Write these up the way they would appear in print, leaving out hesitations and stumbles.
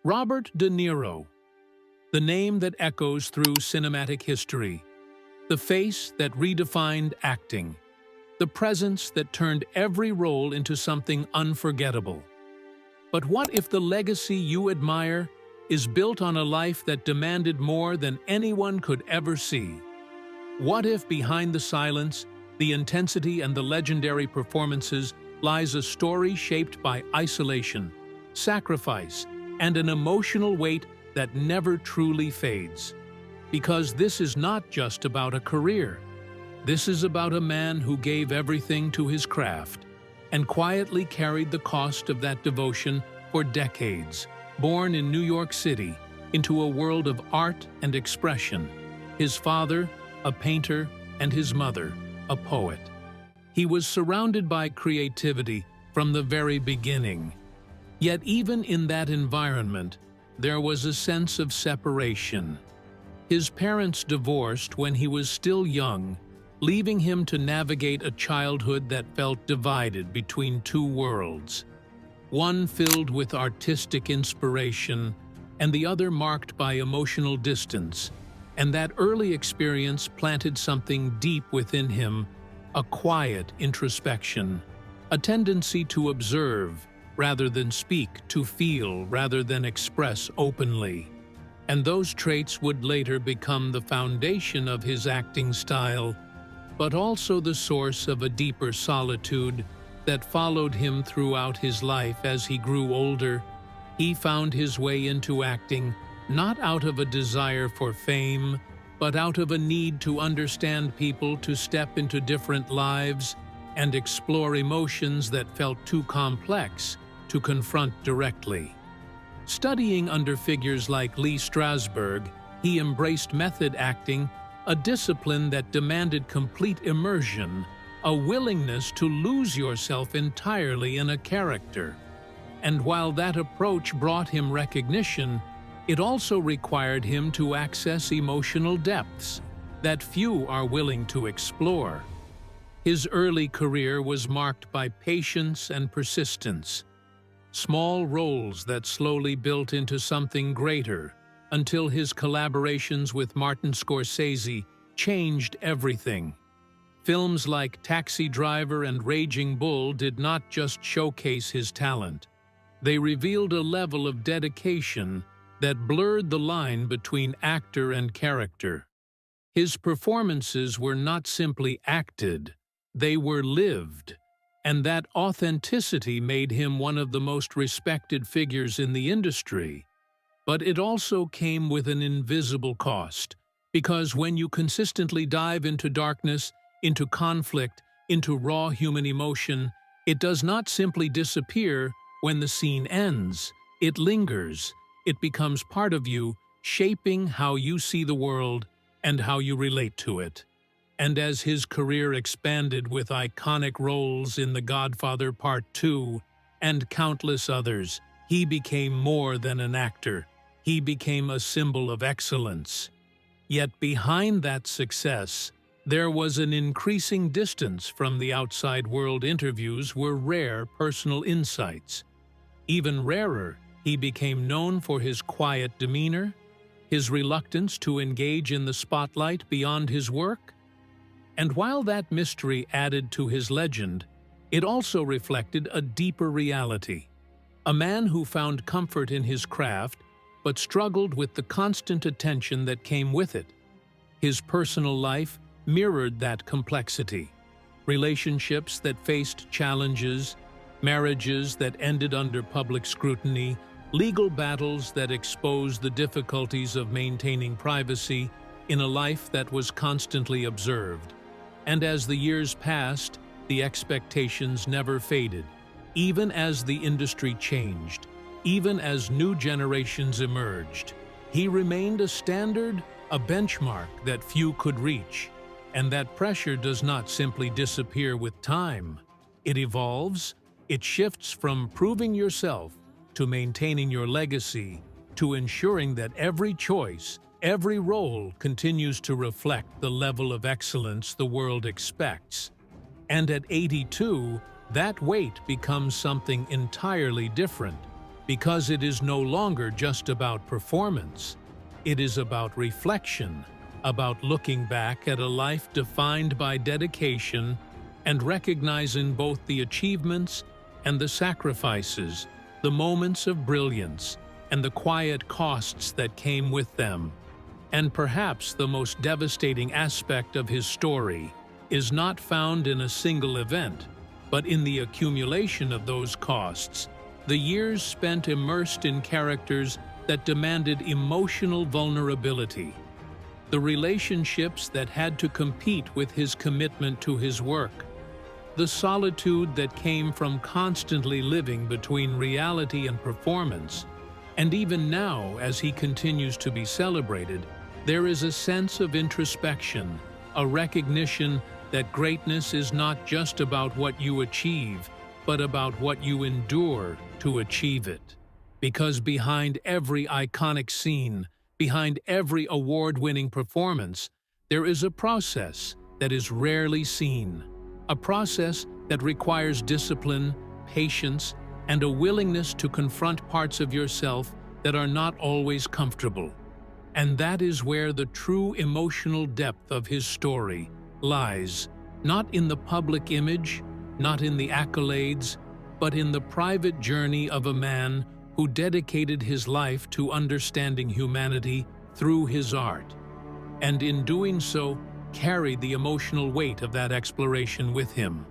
Robert De Niro, the name that echoes through cinematic history, the face that redefined acting, the presence that turned every role into something unforgettable. But what if the legacy you admire is built on a life that demanded more than anyone could ever see? What if behind the silence, the intensity, and the legendary performances lies a story shaped by isolation, sacrifice, and an emotional weight that never truly fades? Because this is not just about a career. This is about a man who gave everything to his craft and quietly carried the cost of that devotion for decades. Born in New York City into a world of art and expression, his father, a painter, and his mother, a poet. He was surrounded by creativity from the very beginning. Yet even in that environment, there was a sense of separation. His parents divorced when he was still young, leaving him to navigate a childhood that felt divided between two worlds, one filled with artistic inspiration and the other marked by emotional distance. And that early experience planted something deep within him, a quiet introspection, a tendency to observe rather than speak, to feel rather than express openly. And those traits would later become the foundation of his acting style, but also the source of a deeper solitude that followed him throughout his life. As he grew older, he found his way into acting not out of a desire for fame, but out of a need to understand people, to step into different lives, and explore emotions that felt too complex to confront directly. Studying under figures like Lee Strasberg, he embraced method acting, a discipline that demanded complete immersion, a willingness to lose yourself entirely in a character. And while that approach brought him recognition, it also required him to access emotional depths that few are willing to explore. His early career was marked by patience and persistence, small roles that slowly built into something greater, until his collaborations with Martin Scorsese changed everything. Films like Taxi Driver and Raging Bull did not just showcase his talent. They revealed a level of dedication that blurred the line between actor and character. His performances were not simply acted, they were lived, and that authenticity made him one of the most respected figures in the industry. But it also came with an invisible cost, because when you consistently dive into darkness, into conflict, into raw human emotion, it does not simply disappear when the scene ends. It lingers. It becomes part of you, shaping how you see the world and how you relate to it. And as his career expanded with iconic roles in The Godfather Part 2 and countless others, he became more than an actor. He became a symbol of excellence. Yet behind that success, there was an increasing distance from the outside world. Interviews were rare personal insights. Even rarer, he became known for his quiet demeanor, his reluctance to engage in the spotlight beyond his work. And while that mystery added to his legend, it also reflected a deeper reality. A man who found comfort in his craft, but struggled with the constant attention that came with it. His personal life mirrored that complexity. Relationships that faced challenges, marriages that ended under public scrutiny, legal battles that exposed the difficulties of maintaining privacy in a life that was constantly observed. And as the years passed, the expectations never faded. Even as the industry changed, even as new generations emerged, he remained a standard, a benchmark that few could reach. And that pressure does not simply disappear with time. It evolves, it shifts from proving yourself to maintaining your legacy, to ensuring that every choice, every role continues to reflect the level of excellence the world expects. And at 82, that weight becomes something entirely different, because it is no longer just about performance. It is about reflection, about looking back at a life defined by dedication and recognizing both the achievements and the sacrifices, the moments of brilliance and the quiet costs that came with them. And perhaps the most devastating aspect of his story is not found in a single event, but in the accumulation of those costs, the years spent immersed in characters that demanded emotional vulnerability, the relationships that had to compete with his commitment to his work, the solitude that came from constantly living between reality and performance. And even now, as he continues to be celebrated, there is a sense of introspection, a recognition that greatness is not just about what you achieve, but about what you endure to achieve it. Because behind every iconic scene, behind every award-winning performance, there is a process that is rarely seen, a process that requires discipline, patience, and a willingness to confront parts of yourself that are not always comfortable. And that is where the true emotional depth of his story lies, not in the public image, not in the accolades, but in the private journey of a man who dedicated his life to understanding humanity through his art, and in doing so, carried the emotional weight of that exploration with him.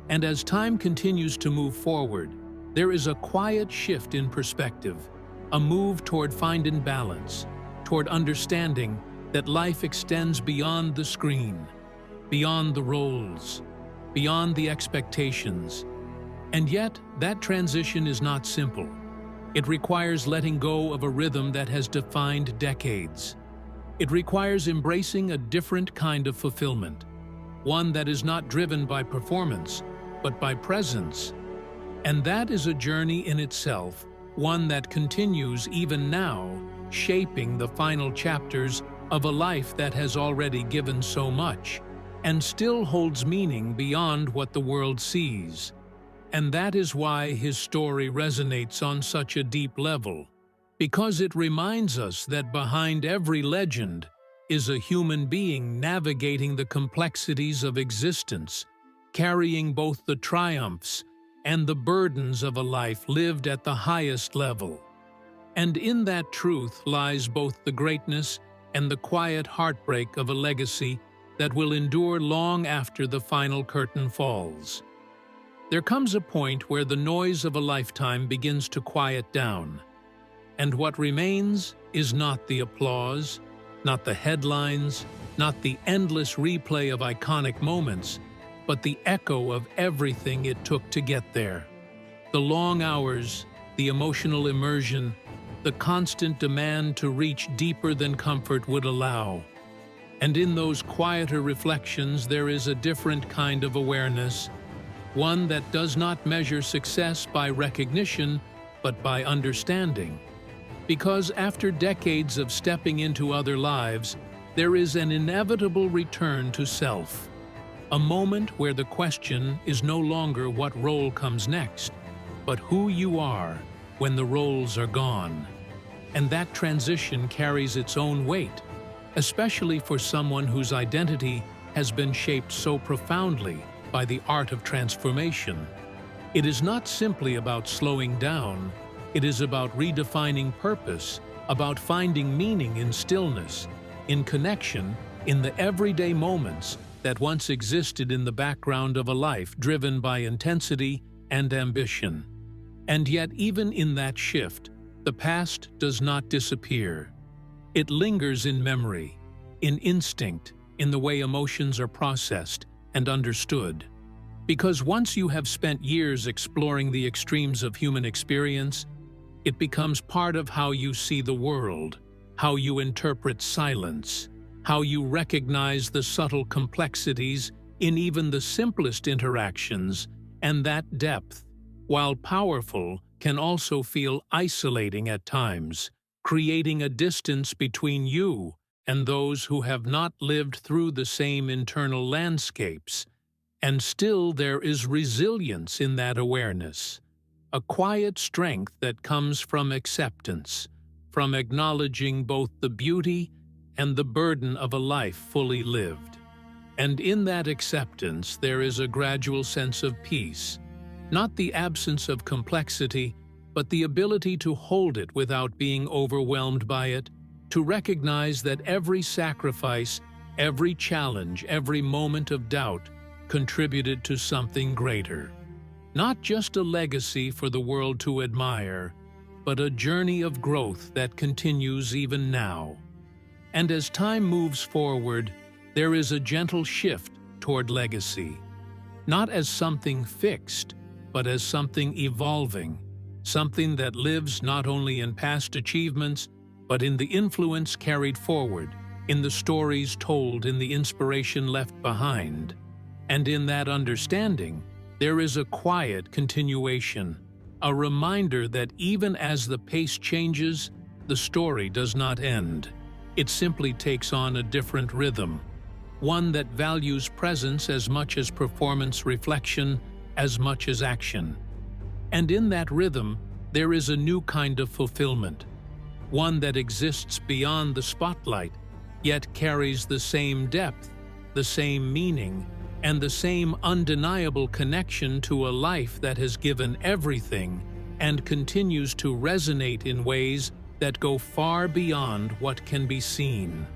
And as time continues to move forward, there is a quiet shift in perspective, a move toward finding balance, toward understanding that life extends beyond the screen, beyond the roles, beyond the expectations. And yet, that transition is not simple. It requires letting go of a rhythm that has defined decades. It requires embracing a different kind of fulfillment, one that is not driven by performance, but by presence. And that is a journey in itself, one that continues even now, shaping the final chapters of a life that has already given so much, and still holds meaning beyond what the world sees. And that is why his story resonates on such a deep level, because it reminds us that behind every legend is a human being navigating the complexities of existence, carrying both the triumphs and the burdens of a life lived at the highest level. And in that truth lies both the greatness and the quiet heartbreak of a legacy that will endure long after the final curtain falls. There comes a point where the noise of a lifetime begins to quiet down, and what remains is not the applause, not the headlines, not the endless replay of iconic moments, but the echo of everything it took to get there. The long hours, the emotional immersion, the constant demand to reach deeper than comfort would allow. And in those quieter reflections there is a different kind of awareness, one that does not measure success by recognition, but by understanding. Because after decades of stepping into other lives, there is an inevitable return to self. A moment where the question is no longer what role comes next, but who you are when the roles are gone. And that transition carries its own weight, especially for someone whose identity has been shaped so profoundly by the art of transformation. It is not simply about slowing down, it is about redefining purpose, about finding meaning in stillness, in connection, in the everyday moments that once existed in the background of a life driven by intensity and ambition. And yet, even in that shift, the past does not disappear. It lingers in memory, in instinct, in the way emotions are processed and understood. Because once you have spent years exploring the extremes of human experience, it becomes part of how you see the world, how you interpret silence, how you recognize the subtle complexities in even the simplest interactions, and that depth, while powerful, can also feel isolating at times, creating a distance between you and those who have not lived through the same internal landscapes. And still there is resilience in that awareness. a quiet strength that comes from acceptance, from acknowledging both the beauty and the burden of a life fully lived. And in that acceptance there is a gradual sense of peace, not the absence of complexity, but the ability to hold it without being overwhelmed by it, to recognize that every sacrifice, every challenge, every moment of doubt contributed to something greater. Not just a legacy for the world to admire, but a journey of growth that continues even now. And as time moves forward, there is a gentle shift toward legacy, not as something fixed, but as something evolving, something that lives not only in past achievements, but in the influence carried forward, in the stories told, in the inspiration left behind. And in that understanding, there is a quiet continuation, a reminder that even as the pace changes, the story does not end. It simply takes on a different rhythm, one that values presence as much as performance, reflection as much as action. And in that rhythm, there is a new kind of fulfillment, one that exists beyond the spotlight, yet carries the same depth, the same meaning, and the same undeniable connection to a life that has given everything and continues to resonate in ways that go far beyond what can be seen.